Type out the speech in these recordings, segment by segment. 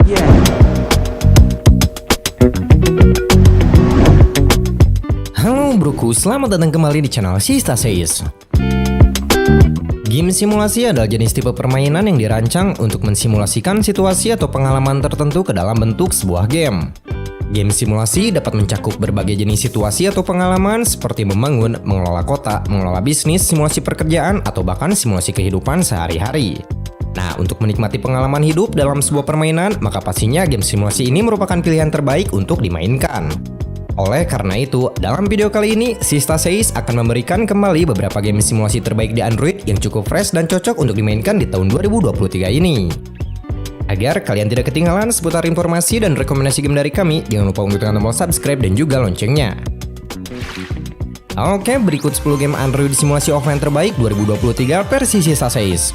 Halo broku, selamat datang kembali di channel Sista Says. Game simulasi adalah jenis tipe permainan yang dirancang untuk mensimulasikan situasi atau pengalaman tertentu ke dalam bentuk sebuah game. Game simulasi dapat mencakup berbagai jenis situasi atau pengalaman seperti membangun, mengelola kota, mengelola bisnis, simulasi pekerjaan, atau bahkan simulasi kehidupan sehari-hari. Nah, untuk menikmati pengalaman hidup dalam sebuah permainan, maka pastinya game simulasi ini merupakan pilihan terbaik untuk dimainkan. Oleh karena itu, dalam video kali ini, Sista Says akan memberikan kembali beberapa game simulasi terbaik di Android yang cukup fresh dan cocok untuk dimainkan di tahun 2023 ini. Agar kalian tidak ketinggalan seputar informasi dan rekomendasi game dari kami, jangan lupa untuk tekan tombol subscribe dan juga loncengnya. Oke, berikut 10 game Android simulasi offline terbaik 2023 versi Sista Says.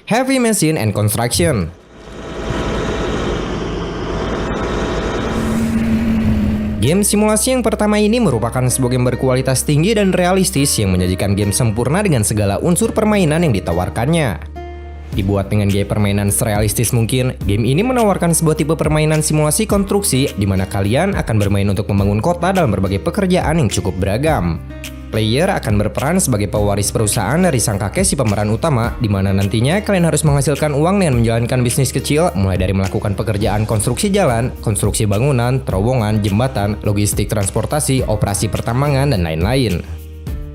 Heavy Machine and Construction. Game simulasi yang pertama ini merupakan sebuah game berkualitas tinggi dan realistis yang menyajikan game sempurna dengan segala unsur permainan yang ditawarkannya. Dibuat dengan gaya permainan serealistis mungkin, game ini menawarkan sebuah tipe permainan simulasi konstruksi di mana kalian akan bermain untuk membangun kota dalam berbagai pekerjaan yang cukup beragam. Player akan berperan sebagai pewaris perusahaan dari sang kakek si pemeran utama, di mana nantinya kalian harus menghasilkan uang dengan menjalankan bisnis kecil, mulai dari melakukan pekerjaan konstruksi jalan, konstruksi bangunan, terowongan, jembatan, logistik transportasi, operasi pertambangan, dan lain-lain.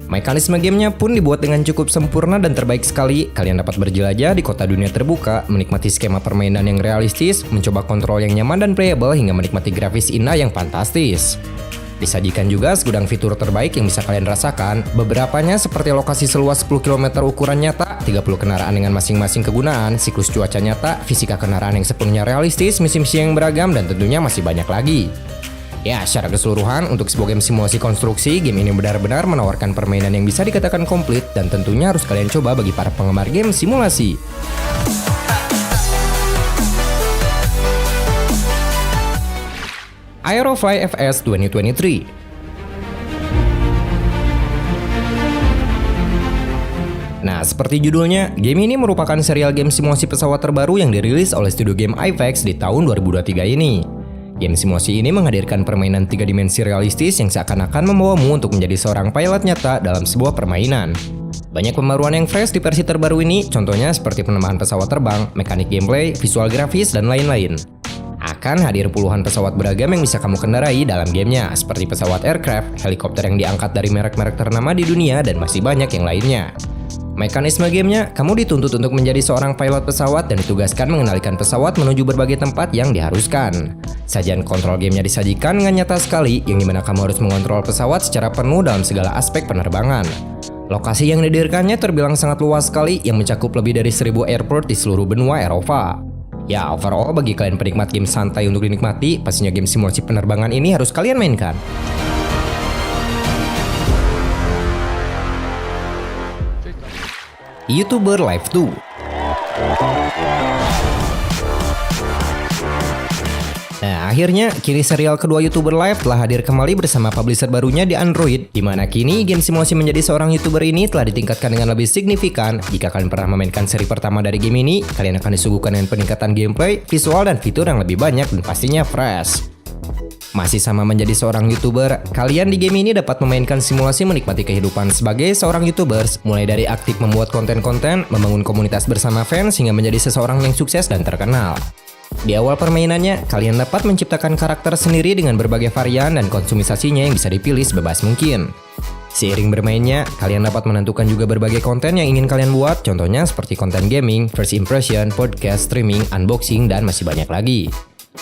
Mekanisme gamenya pun dibuat dengan cukup sempurna dan terbaik sekali. Kalian dapat berjelajah di kota dunia terbuka, menikmati skema permainan yang realistis, mencoba kontrol yang nyaman dan playable, hingga menikmati grafis indah yang fantastis. Disajikan juga segudang fitur terbaik yang bisa kalian rasakan, beberapanya seperti lokasi seluas 10 km ukuran nyata, 30 kenaraan dengan masing-masing kegunaan, siklus cuaca nyata, fisika kenaraan yang sepenuhnya realistis, misi-misi yang beragam, dan tentunya masih banyak lagi. Ya, secara keseluruhan, untuk sebuah game simulasi konstruksi, game ini benar-benar menawarkan permainan yang bisa dikatakan komplit, dan tentunya harus kalian coba bagi para penggemar game simulasi. Aerofly FS 2023. Nah, seperti judulnya, game ini merupakan serial game simulasi pesawat terbaru yang dirilis oleh studio game Ivex di tahun 2023 ini. Game simulasi ini menghadirkan permainan 3 dimensi realistis yang seakan-akan membawamu untuk menjadi seorang pilot nyata dalam sebuah permainan. Banyak pembaruan yang fresh di versi terbaru ini, contohnya seperti penambahan pesawat terbang, mekanik gameplay, visual grafis, dan lain-lain. Akan hadir puluhan pesawat beragam yang bisa kamu kendarai dalam gamenya, seperti pesawat aircraft, helikopter yang diangkat dari merek-merek ternama di dunia, dan masih banyak yang lainnya. Mekanisme gamenya, kamu dituntut untuk menjadi seorang pilot pesawat dan ditugaskan mengendalikan pesawat menuju berbagai tempat yang diharuskan. Sajian kontrol gamenya disajikan dengan nyata sekali, yang dimana kamu harus mengontrol pesawat secara penuh dalam segala aspek penerbangan. Lokasi yang didirikannya terbilang sangat luas sekali, yang mencakup lebih dari 1000 airport di seluruh benua Eropa. Ya, overall bagi kalian penikmat game santai untuk dinikmati, pastinya game simulasi penerbangan ini harus kalian mainkan. YouTuber Live 2. Nah, akhirnya kini serial kedua YouTuber Live telah hadir kembali bersama publisher barunya di Android, di mana kini game simulasi menjadi seorang YouTuber ini telah ditingkatkan dengan lebih signifikan. Jika kalian pernah memainkan seri pertama dari game ini, kalian akan disuguhkan dengan peningkatan gameplay, visual, dan fitur yang lebih banyak dan pastinya fresh. Masih sama menjadi seorang YouTuber, kalian di game ini dapat memainkan simulasi menikmati kehidupan sebagai seorang YouTubers, mulai dari aktif membuat konten-konten, membangun komunitas bersama fans, hingga menjadi seseorang yang sukses dan terkenal. Di awal permainannya, kalian dapat menciptakan karakter sendiri dengan berbagai varian dan konsumisasinya yang bisa dipilih sebebas mungkin. Seiring bermainnya, kalian dapat menentukan juga berbagai konten yang ingin kalian buat, contohnya seperti konten gaming, first impression, podcast, streaming, unboxing, dan masih banyak lagi.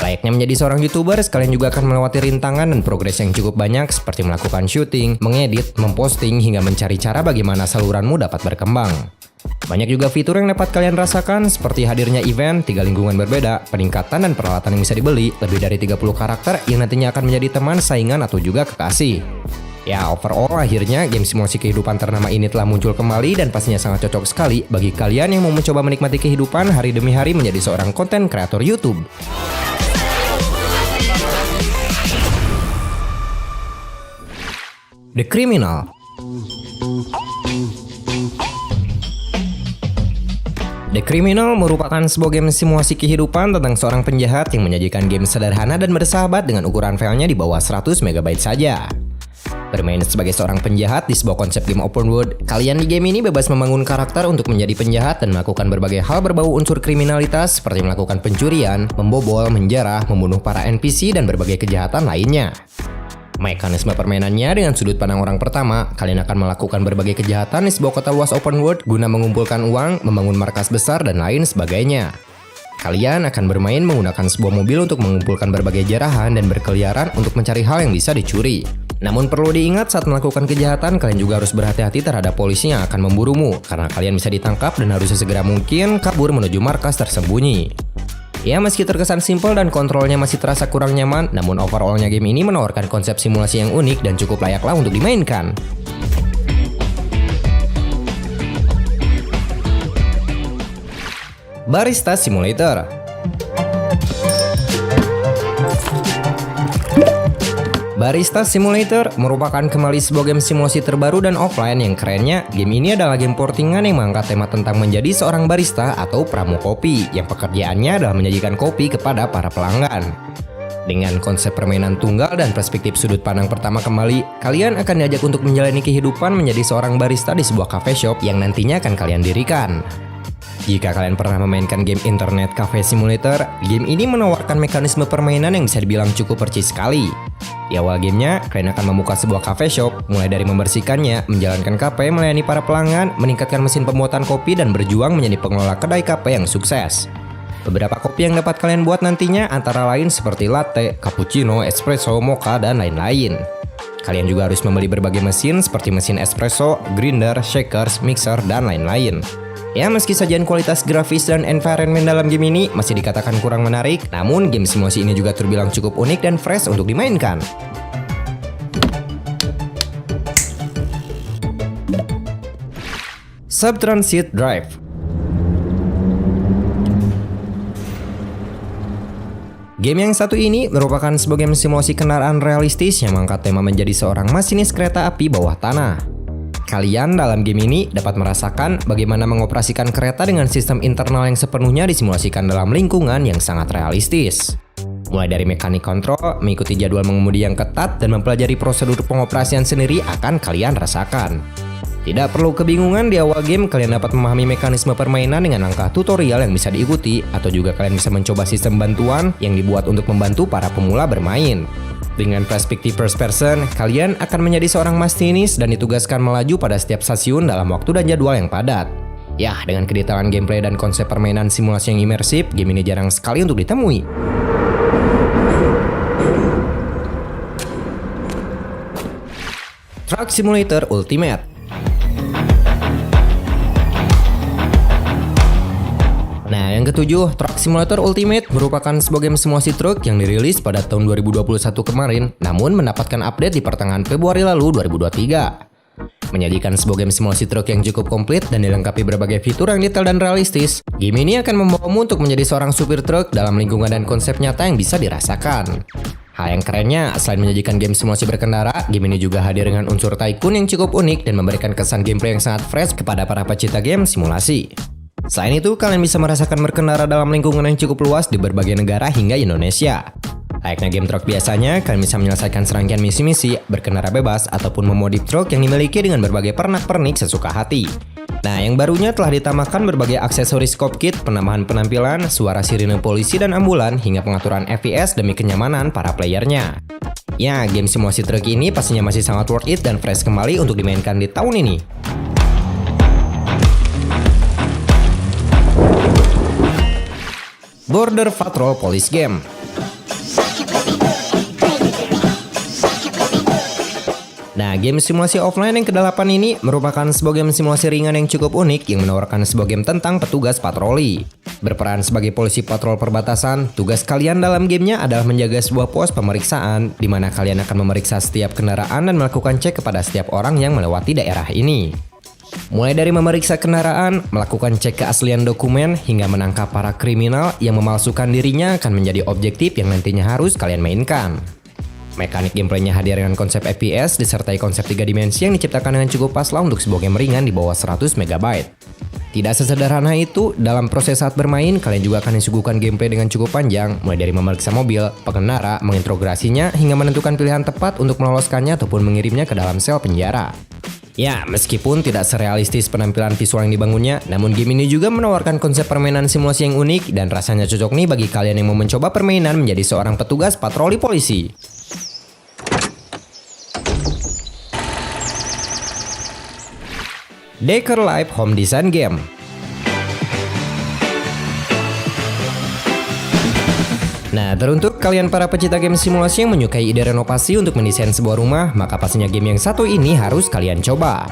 Layaknya menjadi seorang YouTuber, kalian juga akan melewati rintangan dan progres yang cukup banyak seperti melakukan syuting, mengedit, memposting, hingga mencari cara bagaimana saluranmu dapat berkembang. Banyak juga fitur yang dapat kalian rasakan seperti hadirnya event, 3 lingkungan berbeda, peningkatan dan peralatan yang bisa dibeli, lebih dari 30 karakter yang nantinya akan menjadi teman, saingan, atau juga kekasih. Ya, overall akhirnya game simulasi kehidupan ternama ini telah muncul kembali dan pastinya sangat cocok sekali bagi kalian yang mau mencoba menikmati kehidupan hari demi hari menjadi seorang konten kreator YouTube. The Criminal. The Criminal merupakan sebuah game simulasi kehidupan tentang seorang penjahat yang menyajikan game sederhana dan bersahabat dengan ukuran filenya di bawah 100 MB saja. Bermain sebagai seorang penjahat di sebuah konsep game open world, kalian di game ini bebas membangun karakter untuk menjadi penjahat dan melakukan berbagai hal berbau unsur kriminalitas seperti melakukan pencurian, membobol, menjarah, membunuh para NPC, dan berbagai kejahatan lainnya. Mekanisme permainannya dengan sudut pandang orang pertama, kalian akan melakukan berbagai kejahatan di sebuah kota luas open world guna mengumpulkan uang, membangun markas besar, dan lain sebagainya. Kalian akan bermain menggunakan sebuah mobil untuk mengumpulkan berbagai jarahan dan berkeliaran untuk mencari hal yang bisa dicuri. Namun perlu diingat saat melakukan kejahatan, kalian juga harus berhati-hati terhadap polisi yang akan memburumu, karena kalian bisa ditangkap dan harus sesegera mungkin kabur menuju markas tersembunyi. Ya, meski terkesan simpel dan kontrolnya masih terasa kurang nyaman, namun overallnya game ini menawarkan konsep simulasi yang unik dan cukup layaklah untuk dimainkan. Barista Simulator. Barista Simulator merupakan kembali sebuah game simulasi terbaru dan offline yang kerennya, game ini adalah game portingan yang mengangkat tema tentang menjadi seorang barista atau pramu kopi yang pekerjaannya adalah menyajikan kopi kepada para pelanggan. Dengan konsep permainan tunggal dan perspektif sudut pandang pertama kembali, kalian akan diajak untuk menjalani kehidupan menjadi seorang barista di sebuah cafe shop yang nantinya akan kalian dirikan. Jika kalian pernah memainkan game Internet Cafe Simulator, game ini menawarkan mekanisme permainan yang bisa dibilang cukup percis sekali. Di awal gamenya, kalian akan membuka sebuah cafe shop, mulai dari membersihkannya, menjalankan kafe, melayani para pelanggan, meningkatkan mesin pembuatan kopi, dan berjuang menjadi pengelola kedai kafe yang sukses. Beberapa kopi yang dapat kalian buat nantinya antara lain seperti latte, cappuccino, espresso, mocha, dan lain-lain. Kalian juga harus membeli berbagai mesin seperti mesin espresso, grinder, shakers, mixer, dan lain-lain. Ya, meski sajian kualitas grafis dan environment dalam game ini masih dikatakan kurang menarik, namun game simulasi ini juga terbilang cukup unik dan fresh untuk dimainkan. Subtransit Drive. Game yang satu ini merupakan sebuah game simulasi kendaraan realistis yang mengangkat tema menjadi seorang masinis kereta api bawah tanah. Kalian dalam game ini dapat merasakan bagaimana mengoperasikan kereta dengan sistem internal yang sepenuhnya disimulasikan dalam lingkungan yang sangat realistis. Mulai dari mekanik kontrol, mengikuti jadwal mengemudi yang ketat, dan mempelajari prosedur pengoperasian sendiri akan kalian rasakan. Tidak perlu kebingungan di awal game, kalian dapat memahami mekanisme permainan dengan langkah tutorial yang bisa diikuti, atau juga kalian bisa mencoba sistem bantuan yang dibuat untuk membantu para pemula bermain. Dengan perspektif first person, kalian akan menjadi seorang masinis dan ditugaskan melaju pada setiap stasiun dalam waktu dan jadwal yang padat. Ya, dengan kedetailan gameplay dan konsep permainan simulasi yang imersif, game ini jarang sekali untuk ditemui. Truck Simulator Ultimate. Nah, yang ketujuh, Truck Simulator Ultimate merupakan sebuah game simulasi truk yang dirilis pada tahun 2021 kemarin, namun mendapatkan update di pertengahan Februari lalu 2023. Menyajikan sebuah game simulasi truk yang cukup komplit dan dilengkapi berbagai fitur yang detail dan realistis, game ini akan membawamu untuk menjadi seorang supir truk dalam lingkungan dan konsep nyata yang bisa dirasakan. Hal yang kerennya, selain menyajikan game simulasi berkendara, game ini juga hadir dengan unsur tycoon yang cukup unik dan memberikan kesan gameplay yang sangat fresh kepada para pecinta game simulasi. Selain itu, kalian bisa merasakan berkendara dalam lingkungan yang cukup luas di berbagai negara hingga Indonesia. Layaknya game truk biasanya, kalian bisa menyelesaikan serangkaian misi-misi, berkendara bebas, ataupun memodif truk yang dimiliki dengan berbagai pernak-pernik sesuka hati. Nah, yang barunya telah ditambahkan berbagai aksesoris cockpit, penambahan penampilan, suara sirine polisi dan ambulan, hingga pengaturan FPS demi kenyamanan para playernya. Ya, game simulasi truk ini pastinya masih sangat worth it dan fresh kembali untuk dimainkan di tahun ini. Border Patrol Police Game. Nah, game simulasi offline yang ke-8 ini merupakan sebuah game simulasi ringan yang cukup unik yang menawarkan sebuah game tentang petugas patroli. Berperan sebagai polisi patrol perbatasan, tugas kalian dalam gamenya adalah menjaga sebuah pos pemeriksaan, di mana kalian akan memeriksa setiap kendaraan dan melakukan cek kepada setiap orang yang melewati daerah ini. Mulai dari memeriksa kendaraan, melakukan cek keaslian dokumen, hingga menangkap para kriminal yang memalsukan dirinya akan menjadi objektif yang nantinya harus kalian mainkan. Mekanik gameplaynya hadir dengan konsep FPS disertai konsep 3 dimensi yang diciptakan dengan cukup pas lah untuk sebuah game ringan di bawah 100 MB. Tidak sesederhana itu, dalam proses saat bermain, kalian juga akan disuguhkan gameplay dengan cukup panjang, mulai dari memeriksa mobil, pengendara, mengintegrasinya, hingga menentukan pilihan tepat untuk meloloskannya ataupun mengirimnya ke dalam sel penjara. Ya, meskipun tidak serealistis penampilan visual yang dibangunnya, namun game ini juga menawarkan konsep permainan simulasi yang unik dan rasanya cocok nih bagi kalian yang mau mencoba permainan menjadi seorang petugas patroli polisi. Decker Life Home Design Game. Nah, teruntuk kalian para pecinta game simulasi yang menyukai ide renovasi untuk mendesain sebuah rumah, maka pastinya game yang satu ini harus kalian coba.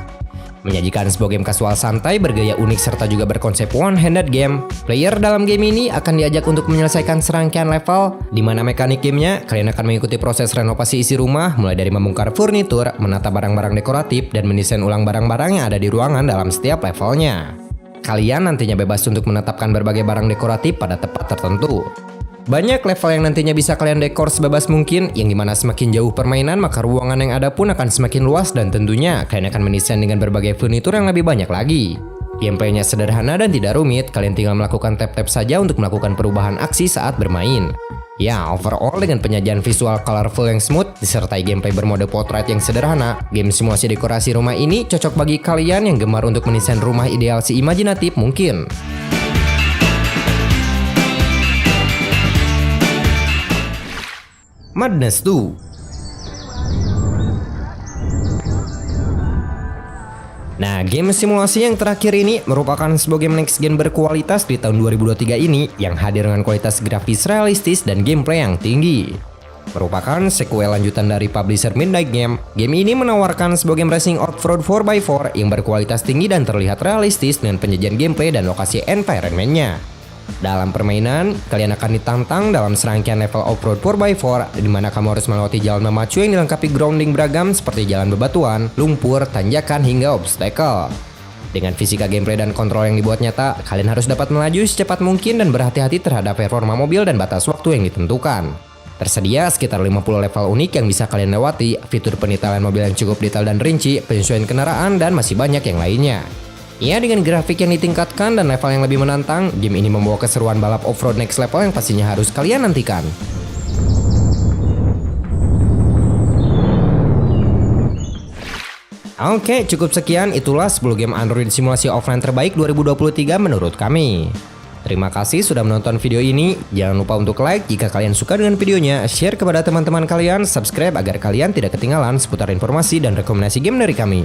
Menyajikan sebuah game kasual santai, bergaya unik serta juga berkonsep one-handed game. Player dalam game ini akan diajak untuk menyelesaikan serangkaian level, di mana mekanik gamenya kalian akan mengikuti proses renovasi isi rumah, mulai dari membongkar furnitur, menata barang-barang dekoratif, dan mendesain ulang barang-barang yang ada di ruangan dalam setiap levelnya. Kalian nantinya bebas untuk menetapkan berbagai barang dekoratif pada tempat tertentu. Banyak level yang nantinya bisa kalian dekor sebebas mungkin, yang dimana semakin jauh permainan maka ruangan yang ada pun akan semakin luas dan tentunya kalian akan mendesain dengan berbagai furnitur yang lebih banyak lagi. Gameplaynya sederhana dan tidak rumit, kalian tinggal melakukan tap-tap saja untuk melakukan perubahan aksi saat bermain. Ya, overall dengan penyajian visual colorful yang smooth, disertai gameplay bermode portrait yang sederhana, game simulasi dekorasi rumah ini cocok bagi kalian yang gemar untuk mendesain rumah ideal seimajinatif mungkin. Madness 2. Nah, game simulasi yang terakhir ini merupakan sebuah game next gen berkualitas di tahun 2023 ini yang hadir dengan kualitas grafis realistis dan gameplay yang tinggi. Merupakan sequel lanjutan dari publisher Midnight Game. Game ini menawarkan sebuah game racing off-road 4x4 yang berkualitas tinggi dan terlihat realistis dengan penyajian gameplay dan lokasi environment-nya. Dalam permainan, kalian akan ditantang dalam serangkaian level off-road 4x4 di mana kamu harus melewati jalan memacu yang dilengkapi grounding beragam seperti jalan bebatuan, lumpur, tanjakan, hingga obstacle. Dengan fisika gameplay dan kontrol yang dibuat nyata, kalian harus dapat melaju secepat mungkin dan berhati-hati terhadap performa mobil dan batas waktu yang ditentukan. Tersedia sekitar 50 level unik yang bisa kalian lewati, fitur penitaian mobil yang cukup detail dan rinci, penyesuaian kendaraan, dan masih banyak yang lainnya. Ya, dengan grafik yang ditingkatkan dan level yang lebih menantang, game ini membawa keseruan balap off-road next level yang pastinya harus kalian nantikan. Oke, cukup sekian, itulah 10 game Android simulasi offline terbaik 2023 menurut kami. Terima kasih sudah menonton video ini. Jangan lupa untuk like jika kalian suka dengan videonya, share kepada teman-teman kalian, subscribe agar kalian tidak ketinggalan seputar informasi dan rekomendasi game dari kami.